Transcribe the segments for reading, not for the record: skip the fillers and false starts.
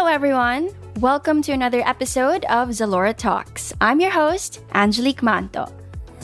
Hello, everyone. Welcome to another episode of Zalora Talks. I'm your host, Angelique Manto.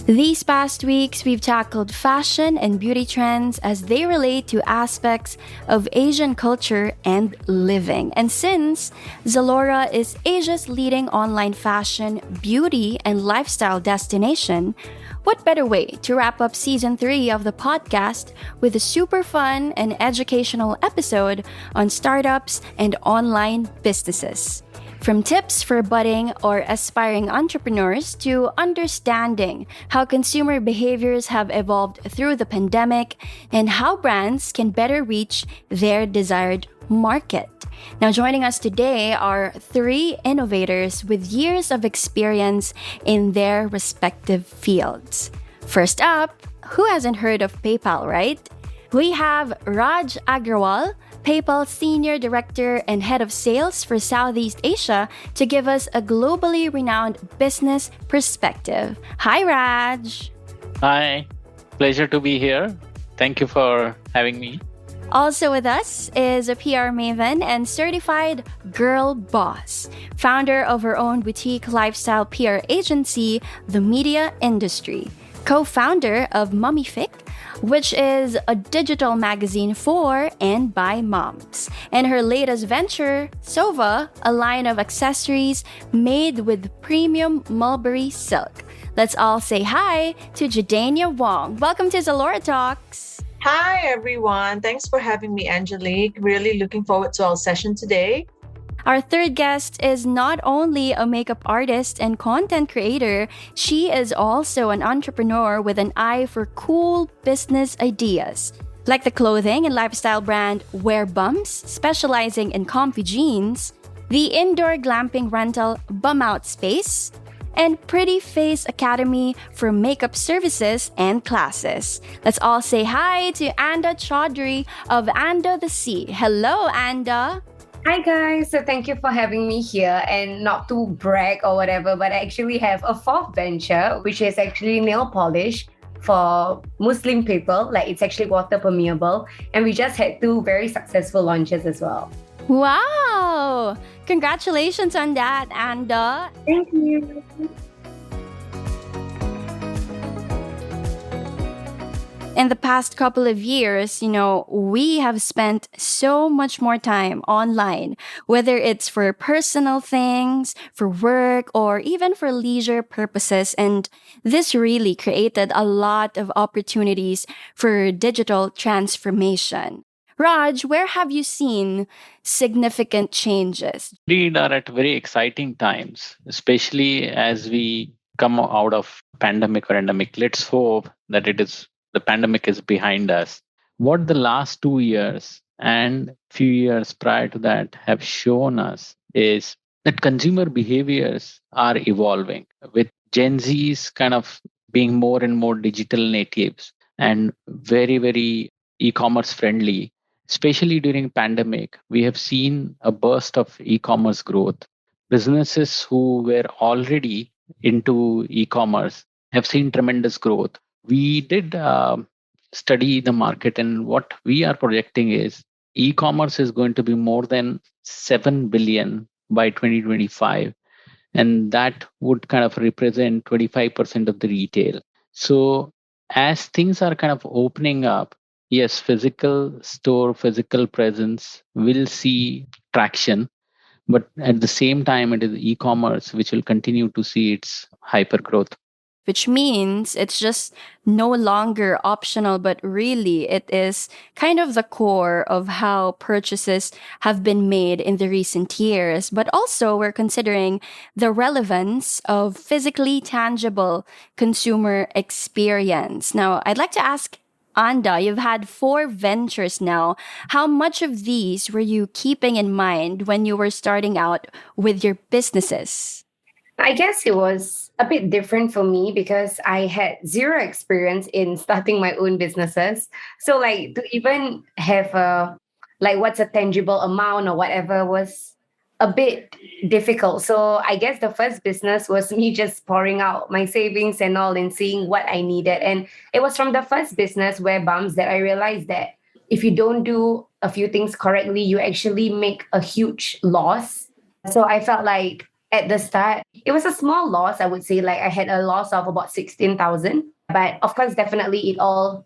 These past weeks, we've tackled fashion and beauty trends as they relate to aspects of Asian culture and living. And since Zalora is Asia's leading online fashion, beauty, and lifestyle destination, what better way to wrap up season 3 of the podcast with a super fun and educational episode on startups and online businesses? From tips for budding or aspiring entrepreneurs to understanding how consumer behaviors have evolved through the pandemic and how brands can better reach their desired market. Now, joining us today are 3 innovators with years of experience in their respective fields. First up, who hasn't heard of PayPal, right? We have Raj Agrawal, PayPal Senior Director and Head of Sales for Southeast Asia, to give us a globally renowned business perspective. Hi, Raj. Hi, pleasure to be here. Thank you for having me. Also with us is a PR maven and certified girl boss, founder of her own boutique lifestyle PR agency, The Media Industry, co-founder of Mummyfic, which is a digital magazine for and by moms, and her latest venture, Sova, a line of accessories made with premium mulberry silk. Let's all say hi to Gidania Wong. Welcome to Zalora Talks. Hi, everyone. Thanks for having me, Angelique. Really looking forward to our session today. Our third guest is not only a makeup artist and content creator, she is also an entrepreneur with an eye for cool business ideas. Like the clothing and lifestyle brand Wear Bumps, specializing in comfy jeans, the indoor glamping rental Bum Out Space, and Pretty Face Academy for makeup services and classes. Let's all say hi to Anda Chaudhary of Anda the Sea. Hello, Anda. Hi guys, so thank you for having me here, and not to brag or whatever, but I actually have a 4th venture, which is actually nail polish for Muslim people. Like, it's actually water permeable, and we just had 2 very successful launches as well. Wow! Congratulations on that, Anda. Thank you. In the past couple of years, we have spent so much more time online, whether it's for personal things, for work, or even for leisure purposes. And this really created a lot of opportunities for digital transformation. Raj, where have you seen significant changes? We are at very exciting times, especially as we come out of pandemic or endemic. Let's hope that the pandemic is behind us. What the last 2 years and few years prior to that have shown us is that consumer behaviors are evolving, with Gen Zs kind of being more and more digital natives and very, very e-commerce friendly. Especially during pandemic, we have seen a burst of e-commerce growth. Businesses who were already into e-commerce have seen tremendous growth. We did study the market, and what we are projecting is e-commerce is going to be more than 7 billion by 2025. And that would kind of represent 25% of the retail. So as things are kind of opening up, yes, physical store, physical presence will see traction. But at the same time, it is e-commerce which will continue to see its hyper growth. Which means it's just no longer optional, but really it is kind of the core of how purchases have been made in the recent years. But also we're considering the relevance of physically tangible consumer experience. Now, I'd like to ask Anda, you've had 4 ventures now. How much of these were you keeping in mind when you were starting out with your businesses? I guess it was a bit different for me because I had 0 experience in starting my own businesses. So like to even have what's a tangible amount or whatever was a bit difficult. So I guess the first business was me just pouring out my savings and all and seeing what I needed. And it was from the first business, Wear Bumps, that I realized that if you don't do a few things correctly, you actually make a huge loss. So I felt like at the start, it was a small loss, I would say. Like I had a loss of about 16,000. But of course, definitely it all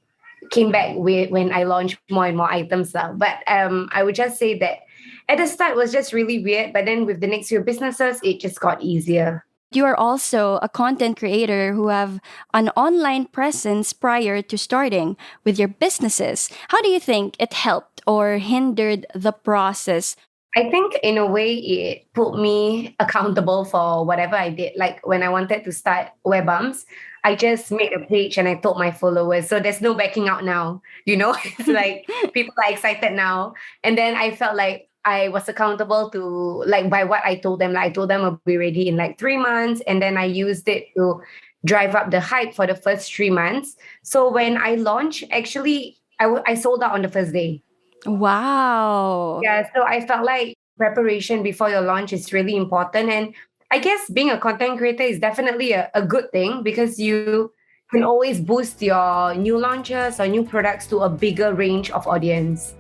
came back with when I launched more and more items now. But I would just say that at the start it was just really weird. But then with the next few businesses, it just got easier. You are also a content creator who have an online presence prior to starting with your businesses. How do you think it helped or hindered the process? I think in a way it put me accountable for whatever I did. Like when I wanted to start Web Bumps, I just made a page and I told my followers. So there's no backing out now. It's like people are excited now. And then I felt like I was accountable to like by what I told them. Like I told them I'll be ready in like 3 months. And then I used it to drive up the hype for the first 3 months. So when I launched, actually, I sold out on the first day. Wow. Yeah, so I felt like preparation before your launch is really important. And I guess being a content creator is definitely a good thing because you can always boost your new launches or new products to a bigger range of audience.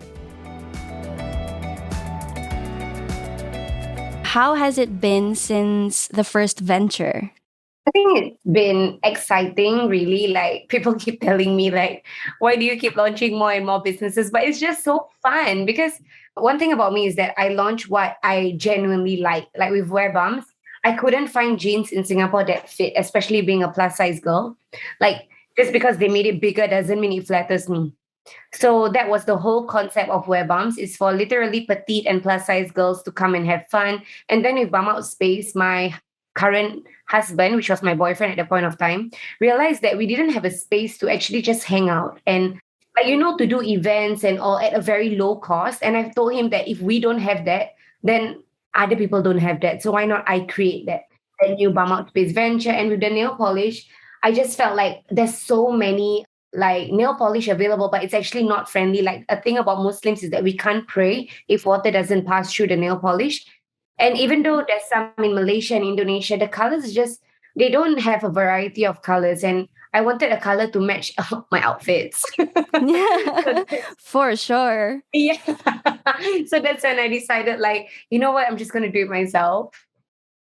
How has it been since the first venture? I think it's been exciting, really. Like people keep telling me, like, why do you keep launching more and more businesses? But it's just so fun because one thing about me is that I launch what I genuinely like. Like with Wear Bumps, I couldn't find jeans in Singapore that fit, especially being a plus size girl. Like just because they made it bigger doesn't mean it flatters me. So that was the whole concept of Wear Bumps is for literally petite and plus size girls to come and have fun. And then with Bum Out Space, my current husband, which was my boyfriend at the point of time, realized that we didn't have a space to actually just hang out and to do events and all at a very low cost. And I've told him that if we don't have that, then other people don't have that. So why not I create that new Bum Out Space venture? And with the nail polish, I just felt like there's so many like nail polish available, but it's actually not friendly. Like a thing about Muslims is that we can't pray if water doesn't pass through the nail polish. And even though there's some in Malaysia and Indonesia, the colors they don't have a variety of colors. And I wanted a color to match my outfits. For sure. Yeah. So that's when I decided, like, you know what, I'm just going to do it myself.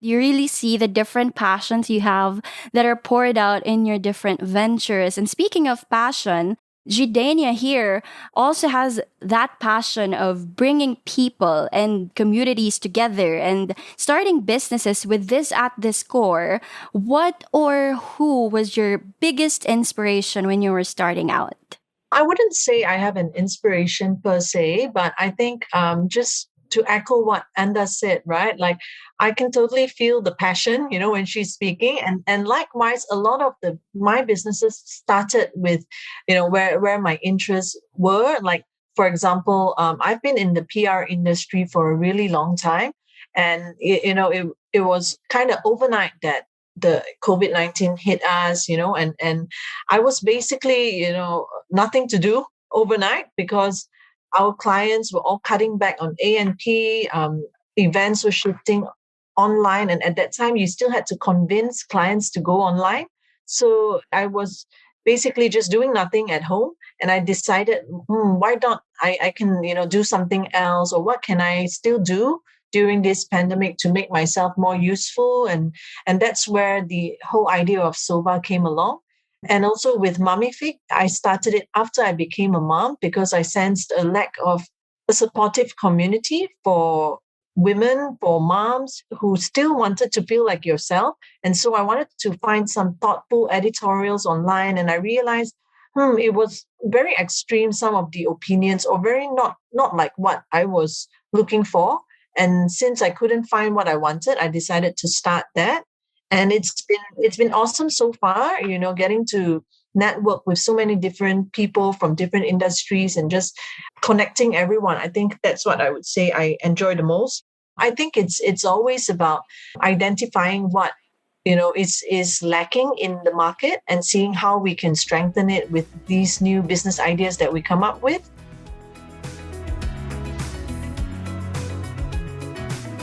You really see the different passions you have that are poured out in your different ventures. And speaking of passion, Gidania here also has that passion of bringing people and communities together and starting businesses with this at this core. What or who was your biggest inspiration when you were starting out? I wouldn't say I have an inspiration per se, but I think just to echo what Anda said, right? Like I can totally feel the passion, when she's speaking. And likewise, a lot of my businesses started with, where my interests were. Like, for example, I've been in the PR industry for a really long time. And, it was kind of overnight that the COVID-19 hit us, and I was basically, nothing to do overnight because our clients were all cutting back on A&P, events were shifting online. And at that time, you still had to convince clients to go online. So I was basically just doing nothing at home. And I decided, why not? I can, do something else, or what can I still do during this pandemic to make myself more useful? And that's where the whole idea of Soba came along. And also with Mummific, I started it after I became a mom because I sensed a lack of a supportive community for women, for moms who still wanted to feel like yourself. And so I wanted to find some thoughtful editorials online. And I realized, it was very extreme, some of the opinions, or very not like what I was looking for. And since I couldn't find what I wanted, I decided to start that. And it's been awesome so far, getting to network with so many different people from different industries and just connecting everyone. I think that's what I would say I enjoy the most. I think it's always about identifying what, is lacking in the market and seeing how we can strengthen it with these new business ideas that we come up with.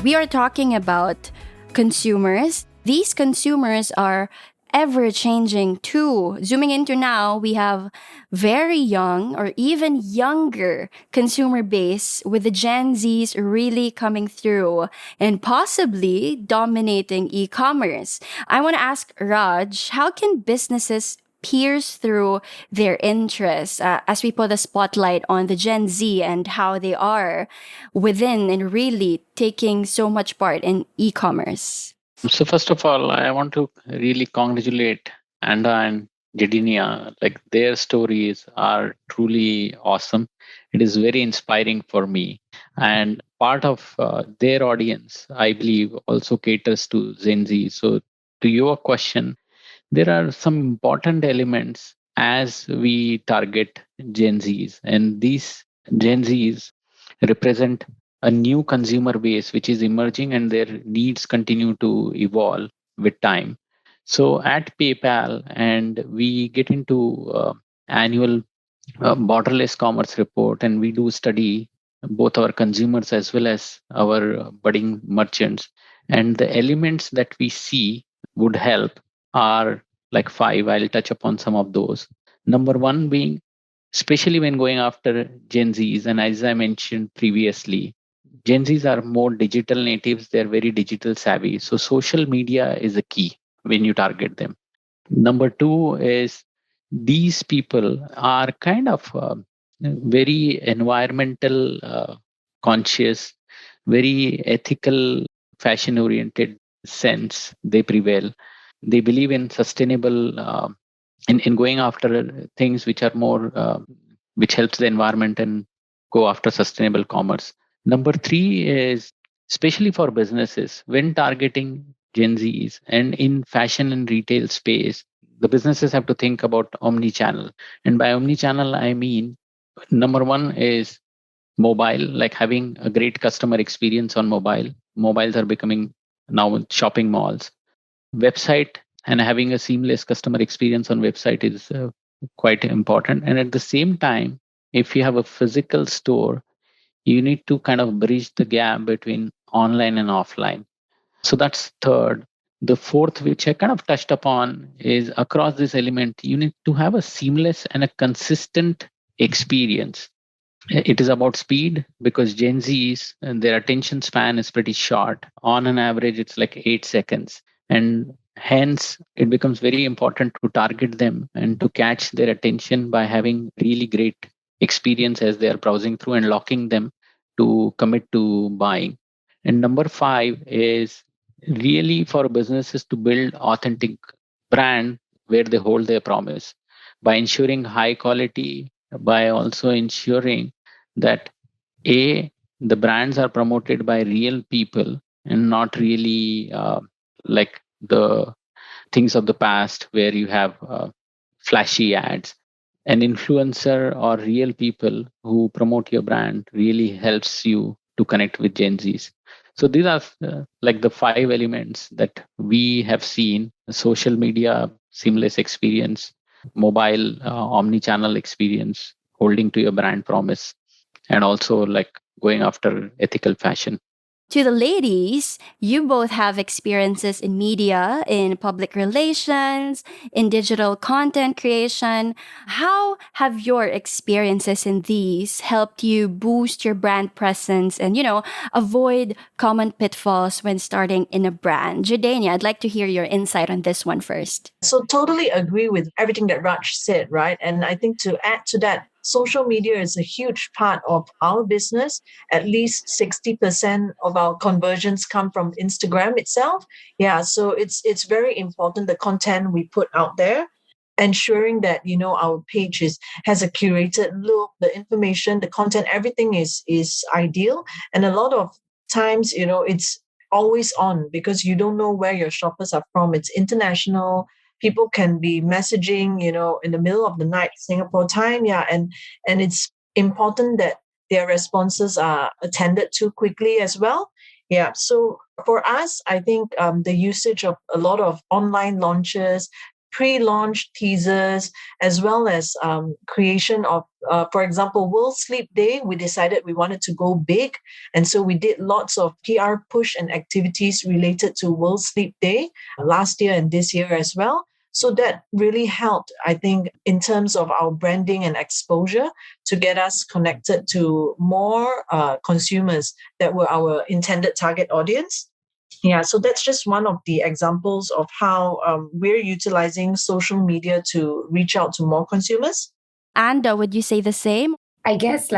We are talking about consumers. These consumers are ever changing too. Zooming into now, we have very young or even younger consumer base with the Gen Zs really coming through and possibly dominating e-commerce. I want to ask Raj, how can businesses pierce through their interests as we put a spotlight on the Gen Z and how they are within and really taking so much part in e-commerce? So first of all, I want to really congratulate Anda and Gidania. Like their stories are truly awesome. It is very inspiring for me. And part of their audience, I believe, also caters to Gen Z. So to your question, there are some important elements as we target Gen Zs, and these Gen Zs represent a new consumer base which is emerging and their needs continue to evolve with time. So at PayPal, and we get into annual borderless commerce report, and we do study both our consumers as well as our budding merchants. And the elements that we see would help are like five. I'll touch upon some of those. Number one being, especially when going after Gen Zs, and as I mentioned previously, Gen Zs are more digital natives, they're very digital savvy. So social media is a key when you target them. Number two is these people are kind of very environmental conscious, very ethical, fashion oriented sense. They prevail. They believe in sustainable, in going after things which are more, which helps the environment and go after sustainable commerce. Number three is especially for businesses when targeting Gen Zs and in fashion and retail space, the businesses have to think about omni-channel. And by omni-channel, I mean number one is mobile, like having a great customer experience on mobile. Mobiles are becoming now shopping malls. Website and having a seamless customer experience on website is quite important. And at the same time, if you have a physical store, you need to kind of bridge the gap between online and offline. So that's third. The fourth, which I kind of touched upon, is across this element, you need to have a seamless and a consistent experience. It is about speed because Gen Zs and their attention span is pretty short. On an average, it's like 8 seconds. And hence, it becomes very important to target them and to catch their attention by having really great experience as they are browsing through and locking them to commit to buying. And number five is really for businesses to build authentic brand where they hold their promise by ensuring high quality, by also ensuring that a the brands are promoted by real people and not really like the things of the past where you have flashy ads. An influencer or real people who promote your brand really helps you to connect with Gen Zs. So these are like the five elements that we have seen: social media, seamless experience, mobile, omni-channel experience, holding to your brand promise, and also like going after ethical fashion. To the ladies, you both have experiences in media, in public relations, in digital content creation. How have your experiences in these helped you boost your brand presence and, avoid common pitfalls when starting in a brand? Jadania, I'd like to hear your insight on this one first. So totally agree with everything that Raj said, right? And I think to add to that, social media is a huge part of our business. At least 60% of our conversions come from Instagram itself. Yeah, so it's very important the content we put out there, ensuring that our page has a curated look, the information, the content, everything is ideal. And a lot of times, it's always on because you don't know where your shoppers are from. It's international. People can be messaging, in the middle of the night, Singapore time. Yeah. And it's important that their responses are attended to quickly as well. Yeah. So for us, I think the usage of a lot of online launches, pre-launch teasers, as well as creation of, for example, World Sleep Day, we decided we wanted to go big. And so we did lots of PR push and activities related to World Sleep Day last year and this year as well. So that really helped, I think, in terms of our branding and exposure to get us connected to more consumers that were our intended target audience. Yeah, so that's just one of the examples of how we're utilizing social media to reach out to more consumers. And would you say the same? I guess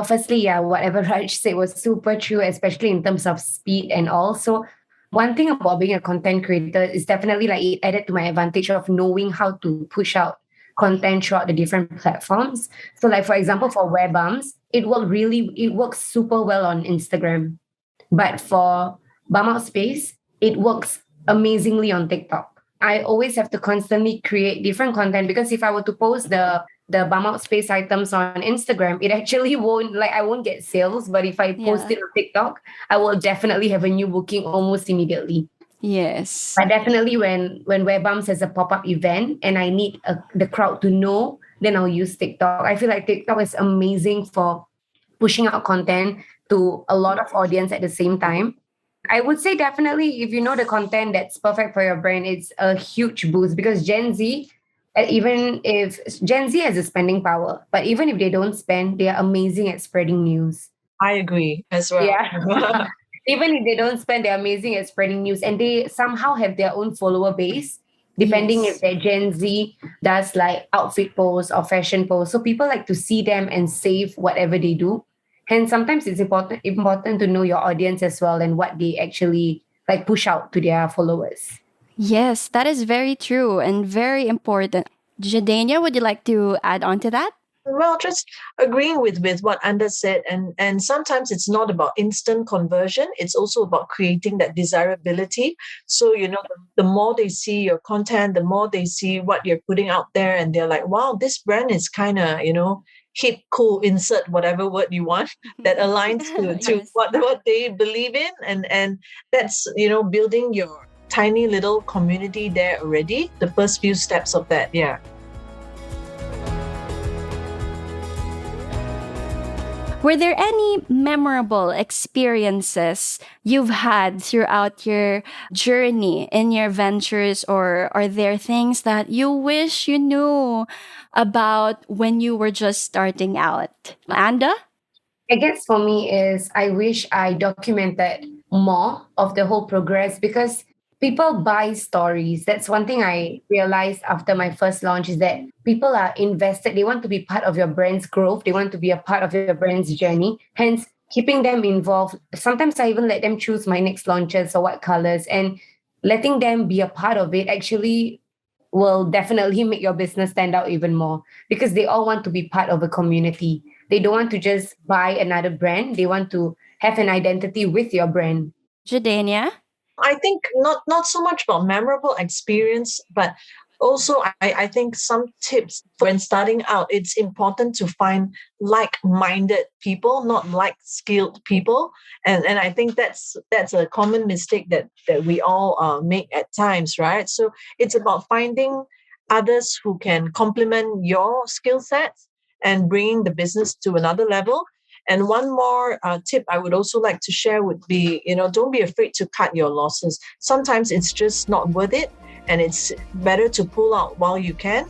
firstly, yeah, whatever Raj said was super true, especially in terms of speed and also one thing about being a content creator is definitely like it added to my advantage of knowing how to push out content throughout the different platforms. So like for example, for Wear Bumps, it works super well on Instagram. But for Bum Out Space, it works amazingly on TikTok. I always have to constantly create different content because if I were to post the Bum Out Space items on Instagram, it actually won't I won't get sales. But if I post it on TikTok, I will definitely have a new booking almost immediately. Yes. But definitely when Wear Bumps has a pop-up event and I need the crowd to know, then I'll use TikTok. I feel like TikTok is amazing for pushing out content to a lot of audience at the same time. I would say definitely if you know the content that's perfect for your brand, it's a huge boost because Gen Z, even if Gen Z has a spending power, but even if they don't spend, they are amazing at spreading news. I agree as well. Yeah. Even if they don't spend, they're amazing at spreading news and they somehow have their own follower base, depending if they're Gen Z does like outfit posts or fashion posts. So people like to see them and save whatever they do. And sometimes it's important to know your audience as well and what they actually like push out to their followers. Yes, that is very true and very important. Gidania, would you like to add on to that? Well, just agreeing with what Anders said, and sometimes it's not about instant conversion. It's also about creating that desirability. So, the more they see your content, the more they see what you're putting out there, and they're like, wow, this brand is kind of, hip, cool, insert whatever word you want that aligns to Yes. what they believe in. And that's, building your tiny little community there already. The first few steps of that. Yeah. Were there any memorable experiences you've had throughout your journey in your ventures, or are there things that you wish you knew about when you were just starting out? Anda? I guess for me is I wish I documented more of the whole progress because people buy stories. That's one thing I realized after my first launch is that people are invested. They want to be part of your brand's growth. They want to be a part of your brand's journey. Hence, keeping them involved. Sometimes I even let them choose my next launches or what colors and letting them be a part of it actually will definitely make your business stand out even more because they all want to be part of a community. They don't want to just buy another brand. They want to have an identity with your brand. Gidania? I think not so much about memorable experience, but also I think some tips when starting out. It's important to find like-minded people, not like-skilled people, and I think that's a common mistake that we all make at times, right? So it's about finding others who can complement your skill sets and bringing the business to another level. And one more tip I would also like to share would be, don't be afraid to cut your losses. Sometimes it's just not worth it, and it's better to pull out while you can.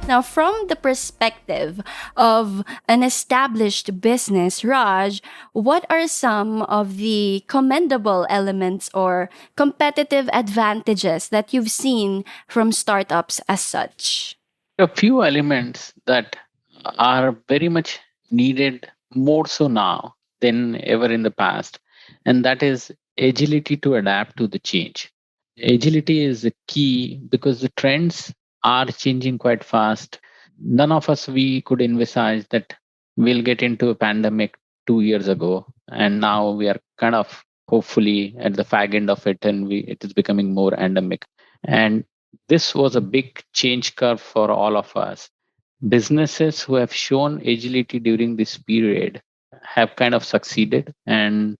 Now, from the perspective of an established business, Raj, what are some of the commendable elements or competitive advantages that you've seen from startups as such? A few elements that are very much needed more so now than ever in the past, and that is agility to adapt to the change. Agility is the key because the trends are changing quite fast. None of us we could envisage that we'll get into a pandemic 2 years ago, and now we are kind of hopefully at the fag end of it, and it is becoming more endemic. And this was a big change curve for all of us. Businesses who have shown agility during this period have kind of succeeded, and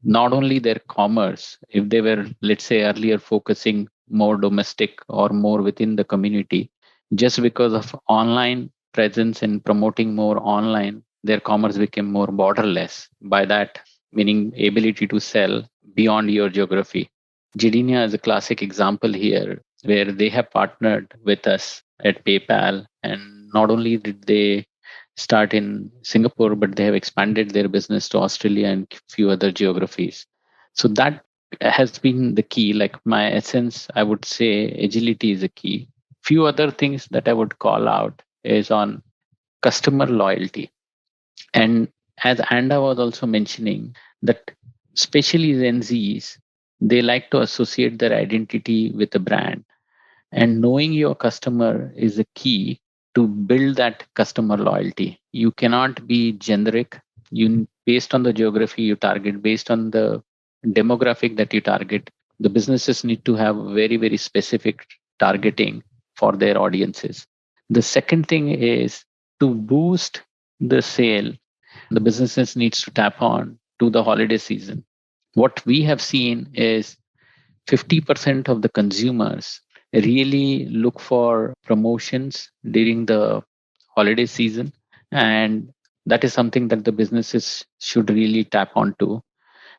not only their commerce, if they were, let's say, earlier focusing more domestic or more within the community, just because of online presence and promoting more online, their commerce became more borderless. By that, meaning ability to sell beyond your geography. Gidania is a classic example here where they have partnered with us at PayPal. And not only did they start in Singapore, but they have expanded their business to Australia and few other geographies. So that has been the key. Like my essence, I would say agility is a key. Few other things that I would call out is on customer loyalty. And as Anda was also mentioning, that especially Gen Zs, they like to associate their identity with a brand. And knowing your customer is a key to build that customer loyalty. You cannot be generic. You based on the geography you target, based on the demographic that you target, the businesses need to have very, very specific targeting for their audiences. The second thing is to boost the sale, the businesses needs to tap on to the holiday season. What we have seen is 50% of the consumers really look for promotions during the holiday season. And that is something that the businesses should really tap onto.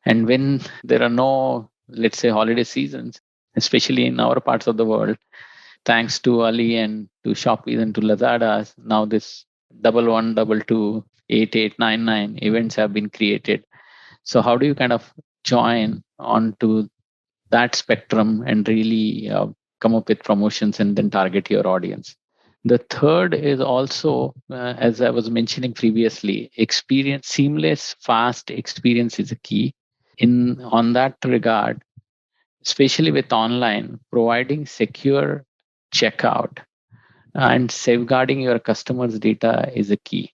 And when there are no, let's say, holiday seasons, especially in our parts of the world, thanks to Ali and to Shopee and to Lazada, now this 1122 8899 events have been created. So how do you kind of join onto that spectrum and really come up with promotions and then target your audience? The third is also, as I was mentioning previously, experience, seamless, fast experience is a key. In on that regard, especially with online, providing secure checkout and safeguarding your customers' data is a key.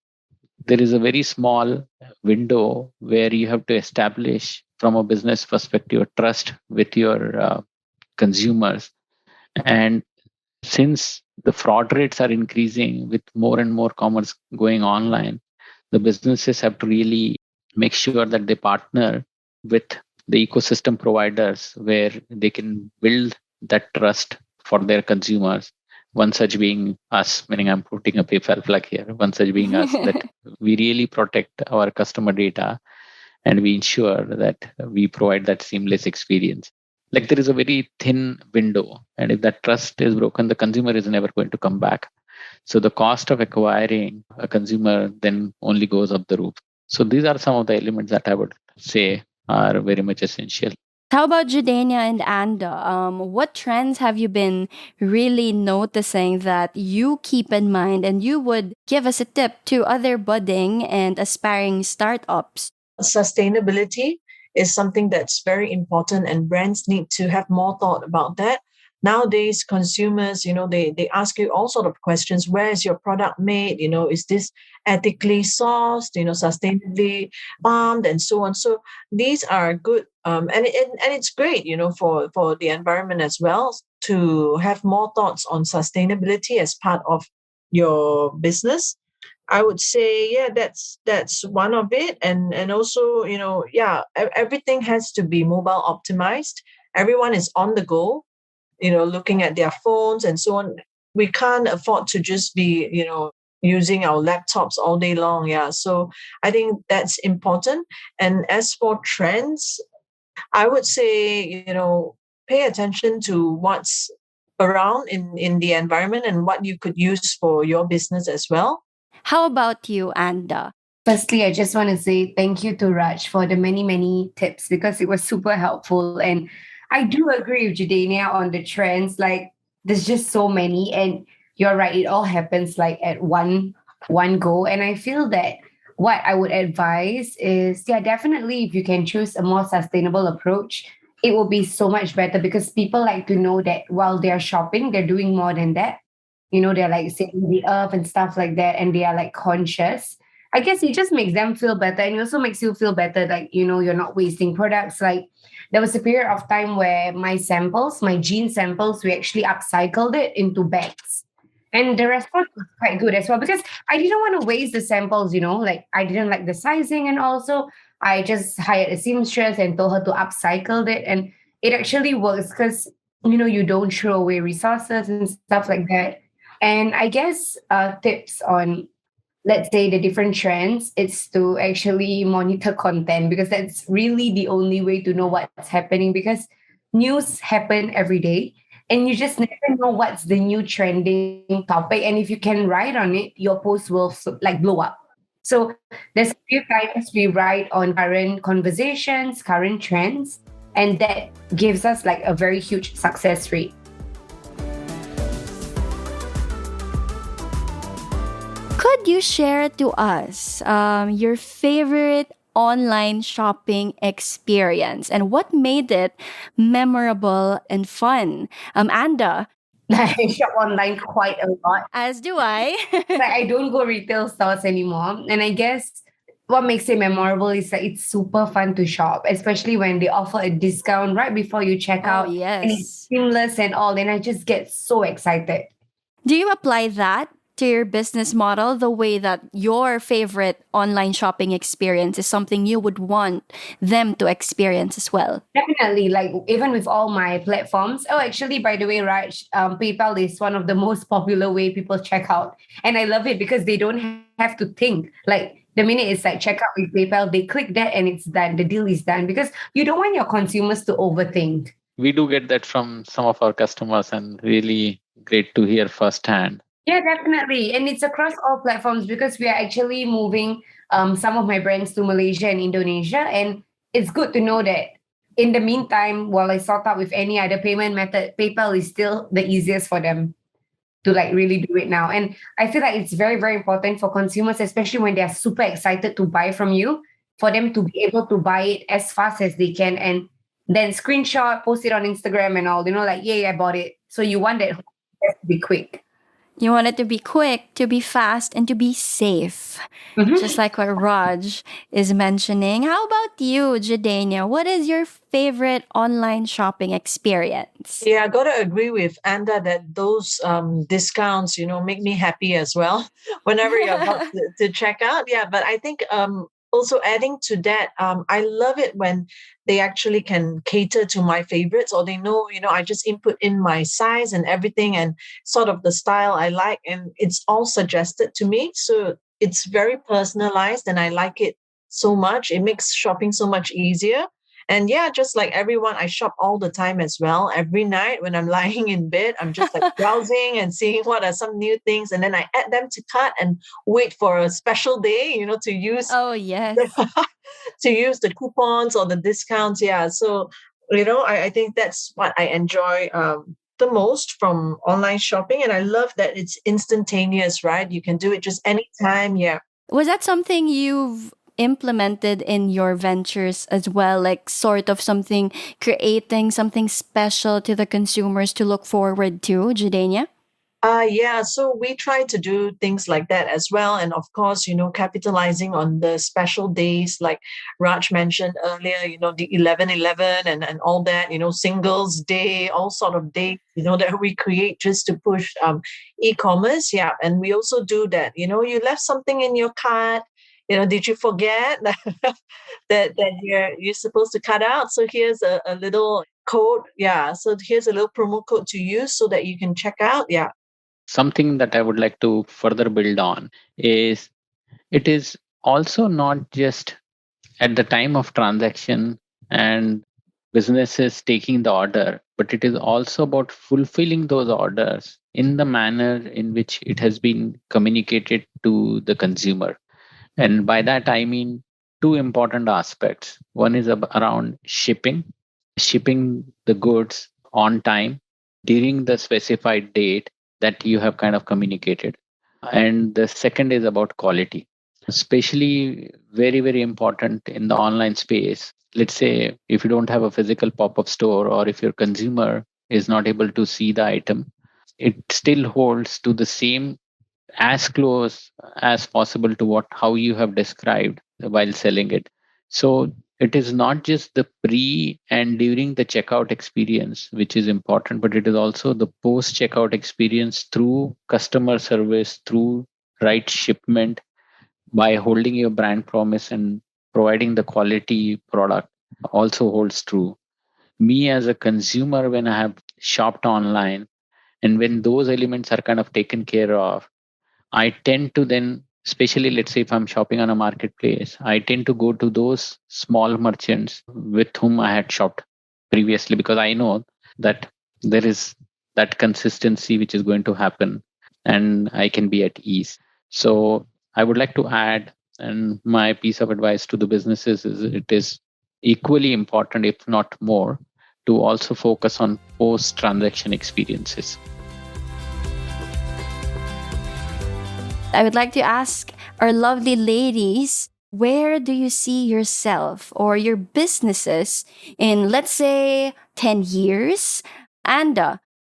There is a very small window where you have to establish, from a business perspective, trust with your consumers. And since the fraud rates are increasing with more and more commerce going online, the businesses have to really make sure that they partner with the ecosystem providers where they can build that trust for their consumers. One such being us, meaning I'm putting a PayPal flag here. One such being us, that we really protect our customer data and we ensure that we provide that seamless experience. Like there is a very thin window, and if that trust is broken, the consumer is never going to come back. So the cost of acquiring a consumer then only goes up the roof. So these are some of the elements that I would say are very much essential. How about Judania and Anda? What trends have you been really noticing that you keep in mind and you would give us a tip to other budding and aspiring startups? Sustainability is something that's very important, and brands need to have more thought about that. Nowadays, consumers, they ask you all sort of questions. Where is your product made? Is this ethically sourced, sustainably farmed, and so on. So these are good, and it's great, for the environment as well, to have more thoughts on sustainability as part of your business. I would say, yeah, that's one of it, and also, yeah, everything has to be mobile optimized. Everyone is on the go, looking at their phones and so on. We can't afford to just be, using our laptops all day long. Yeah, so I think that's important. And as for trends, I would say, pay attention to what's around in the environment and what you could use for your business as well. How about you, Anda? Firstly, I just want to say thank you to Raj for the many, many tips because it was super helpful. And I do agree with Judania on the trends. Like, there's just so many, and you're right. It all happens like at one go. And I feel that what I would advise is, yeah, definitely if you can choose a more sustainable approach, it will be so much better because people like to know that while they're shopping, they're doing more than that. They're like saving the earth and stuff like that, and they are like conscious. I guess it just makes them feel better, and it also makes you feel better, like you're not wasting products. Like there was a period of time where my jean samples, we actually upcycled it into bags, and the response was quite good as well because I didn't want to waste the samples. Like I didn't like the sizing, and also I just hired a seamstress and told her to upcycle it, and it actually works because you don't throw away resources and stuff like that. And I guess tips on let's say, the different trends, it's to actually monitor content, because that's really the only way to know what's happening, because news happen every day and you just never know what's the new trending topic. And if you can write on it, your post will like blow up. So there's a few times we write on current conversations, current trends, and that gives us like a very huge success rate. Could you share to us your favorite online shopping experience and what made it memorable and fun? Anda, I shop online quite a lot. as do I. Like, I don't go retail stores anymore. And I guess what makes it memorable is that it's super fun to shop, especially when they offer a discount right before you check Oh, out. And it's yes. seamless and all. And I just get so excited. Do you apply that to your business model, the way that your favorite online shopping experience is something you would want them to experience as well? Definitely, like even with all my platforms. Oh, actually, by the way, Raj, PayPal is one of the most popular way people check out, and I love it because they don't have to think. Like the minute it's like check out with PayPal, they click that and it's done. The deal is done, because you don't want your consumers to overthink. We do get that from some of our customers, and really great to hear firsthand. Yeah, definitely. And it's across all platforms, because we are actually moving some of my brands to Malaysia and Indonesia. And it's good to know that in the meantime, while I sort out with any other payment method, PayPal is still the easiest for them to like really do it now. And I feel like it's very, very important for consumers, especially when they're super excited to buy from you, for them to be able to buy it as fast as they can and then screenshot, post it on Instagram and all, like, yay, I bought it. So you want that to be quick. You want it to be quick, to be fast, and to be safe. Just like what Raj is mentioning. How about you, Gidania? What is your favorite online shopping experience? Yeah, I got to agree with Anda that those discounts, make me happy as well whenever you're about to check out. Yeah, but I think also adding to that, I love it when they actually can cater to my favorites, or they know, I just input in my size and everything and sort of the style I like, and it's all suggested to me. So it's very personalized and I like it so much. It makes shopping so much easier. And yeah, just like everyone, I shop all the time as well. Every night when I'm lying in bed, I'm just like browsing and seeing what are some new things. And then I add them to cart and wait for a special day, to use Oh, yes. to use the coupons or the discounts. Yeah. So, I think that's what I enjoy the most from online shopping. And I love that it's instantaneous, right? You can do it just anytime. Yeah. Was that something you've implemented in your ventures as well? Like sort of something, creating something special to the consumers to look forward to, Judania? Yeah, so we try to do things like that as well. And of course, capitalizing on the special days like Raj mentioned earlier, the 11/11 and all that, Singles Day, all sort of days, that we create just to push e-commerce. Yeah. And we also do that, you left something in your cart. Did you forget that you're supposed to cut out? So here's a little code. Yeah. So here's a little promo code to use so that you can check out. Yeah. Something that I would like to further build on is it is also not just at the time of transaction and businesses taking the order, but it is also about fulfilling those orders in the manner in which it has been communicated to the consumer. And by that, I mean two important aspects. One is around shipping the goods on time during the specified date that you have kind of communicated. And the second is about quality, especially very, very important in the online space. Let's say if you don't have a physical pop up store, or if your consumer is not able to see the item, it still holds to the same, as close as possible to what how you have described while selling it. So it is not just the pre and during the checkout experience which is important, but it is also the post checkout experience through customer service, through right shipment, by holding your brand promise and providing the quality product also holds true. Me as a consumer, when I have shopped online and when those elements are kind of taken care of, I tend to then especially let's say if I'm shopping on a marketplace, I tend to go to those small merchants with whom I had shopped previously, because I know that there is that consistency which is going to happen and I can be at ease. So I would like to add, and my piece of advice to the businesses is it is equally important, if not more, to also focus on post transaction experiences. I would like to ask our lovely ladies, where do you see yourself or your businesses in, let's say, 10 years? And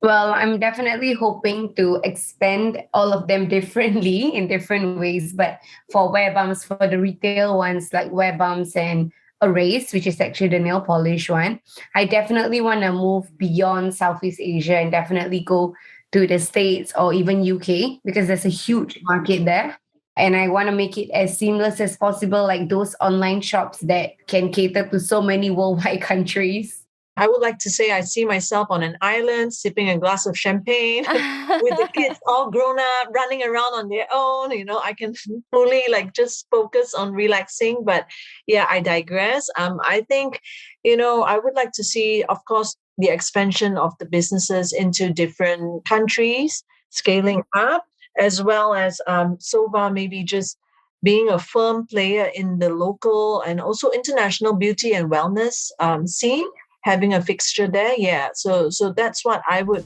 Well, I'm definitely hoping to expand all of them differently in different ways. But for wear bumps, for the retail ones like wear bumps and Erase, which is actually the nail polish one, I definitely want to move beyond Southeast Asia and definitely go to the States or even UK because there's a huge market there. And I want to make it as seamless as possible, like those online shops that can cater to so many worldwide countries. I would like to say I see myself on an island sipping a glass of champagne with the kids all grown up, running around on their own. I can fully just focus on relaxing. But yeah, I digress. I think, I would like to see, of course, the expansion of the businesses into different countries, scaling up, as well as so far maybe just being a firm player in the local and also international beauty and wellness scene, having a fixture there. Yeah. So that's what I would.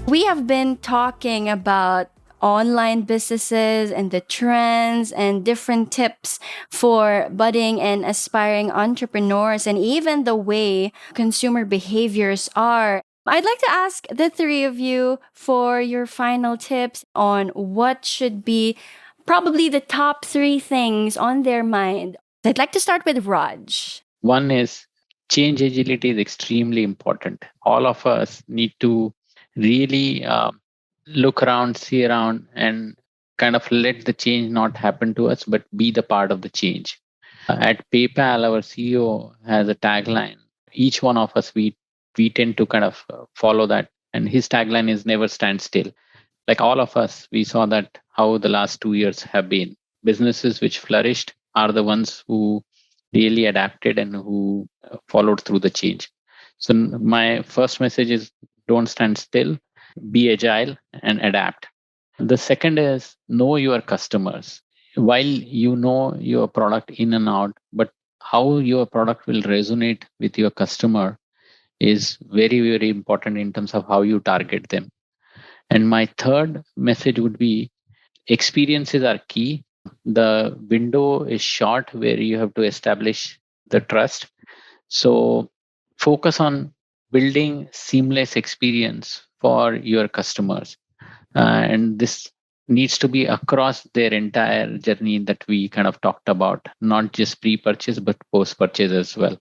we have been talking about online businesses and the trends and different tips for budding and aspiring entrepreneurs and even the way consumer behaviors are. I'd like to ask the three of you for your final tips on what should be probably the top three things on their mind. I'd like to start with Raj. One is change agility is extremely important. All of us need to really look around, see around, and kind of let the change not happen to us, but be the part of the change. At PayPal, our CEO has a tagline. Each one of us, we tend to kind of follow that. And his tagline is never stand still. Like all of us, we saw that how the last 2 years have been. Businesses which flourished are the ones who really adapted and who followed through the change. So my first message is don't stand still, be agile and adapt. The second is know your customers. While you know your product in and out, but how your product will resonate with your customer is very, very important in terms of how you target them. And my third message would be experiences are key. The window is short where you have to establish the trust. So focus on building seamless experience for your customers. And this needs to be across their entire journey that we kind of talked about, not just pre-purchase, but post-purchase as well.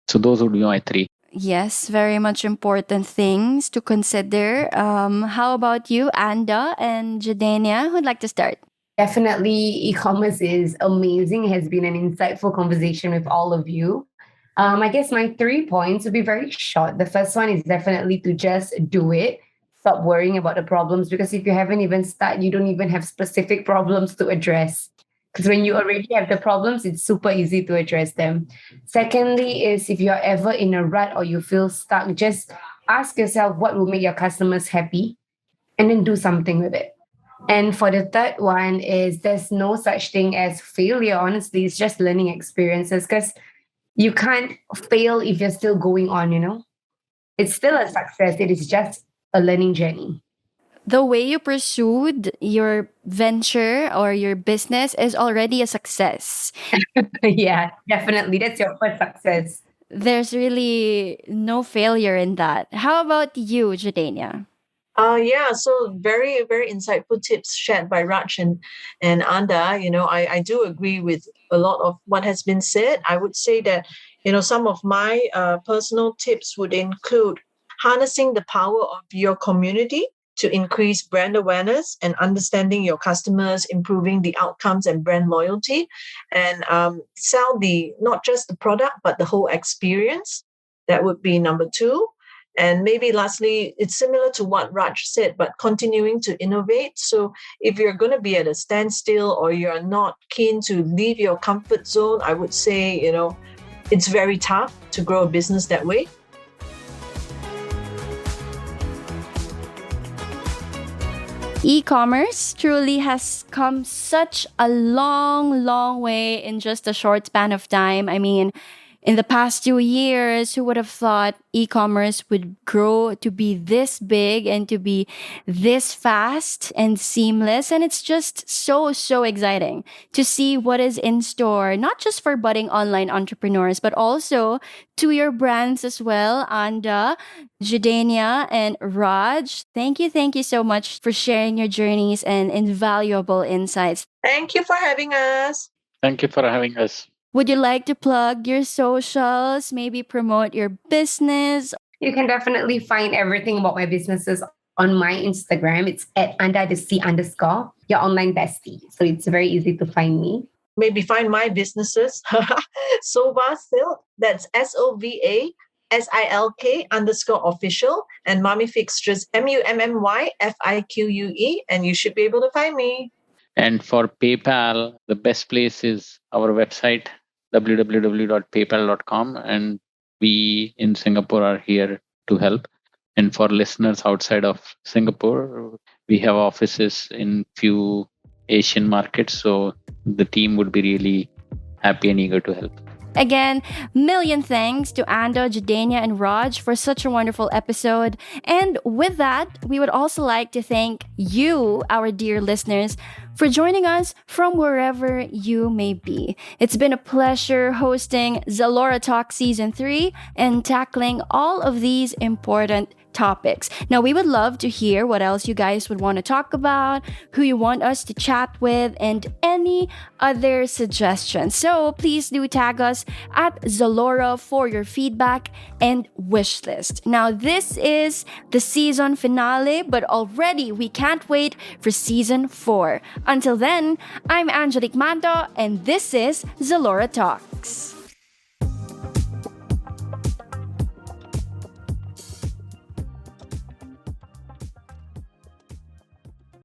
So those would be my three. Yes, very much important things to consider. How about you, Anda and Gidania? Who'd like to start? Definitely, e-commerce is amazing. It has been an insightful conversation with all of you. I guess my 3 points would be very short. The first one is definitely to just do it. Stop worrying about the problems because if you haven't even started, you don't even have specific problems to address. Because when you already have the problems, it's super easy to address them. Secondly, is if you're ever in a rut or you feel stuck, just ask yourself what will make your customers happy and then do something with it. And for the third one is there's no such thing as failure. Honestly, it's just learning experiences because you can't fail if you're still going on. It's still a success. It is just a learning journey. The way you pursued your venture or your business is already a success. Yeah, definitely. That's your first success. There's really no failure in that. How about you, Jadania? Yeah, so very, very insightful tips shared by Raj and Anda. I do agree with a lot of what has been said. I would say that, some of my personal tips would include harnessing the power of your community to increase brand awareness and understanding your customers, improving the outcomes and brand loyalty, and sell not just the product, but the whole experience. That would be number two. And maybe lastly, it's similar to what Raj said, but continuing to innovate. So if you're going to be at a standstill or you're not keen to leave your comfort zone, I would say, it's very tough to grow a business that way. E-commerce truly has come such a long, long way in just a short span of time. I mean, in the past 2 years, who would have thought e-commerce would grow to be this big and to be this fast and seamless? And it's just so, so exciting to see what is in store, not just for budding online entrepreneurs, but also to your brands as well. Anda, Gidania, and Raj, thank you so much for sharing your journeys and invaluable insights. Thank you for having us. Thank you for having us. Would you like to plug your socials, maybe promote your business? You can definitely find everything about my businesses on my Instagram. It's at @under_, your online bestie. So it's very easy to find me. Maybe find my businesses. Sova Silk, that's SOVA SILK_official, and Mommy Fixtures MUMMYFIQUE, and you should be able to find me. And for PayPal, the best place is our website, www.paypal.com. And we in Singapore are here to help. And for listeners outside of Singapore, we have offices in few Asian markets. So the team would be really happy and eager to help. Again, million thanks to Ando, Gidania, and Raj for such a wonderful episode. And with that, we would also like to thank you, our dear listeners, for joining us from wherever you may be. It's been a pleasure hosting Zalora Talk Season 3 and tackling all of these important topics. Now, we would love to hear what else you guys would want to talk about, who you want us to chat with, and any other suggestions. So please do tag us at Zalora for your feedback and wish list. Now, this is the season finale, but already we can't wait for season 4. Until then, I'm Angelique Manto, and this is Zalora Talks.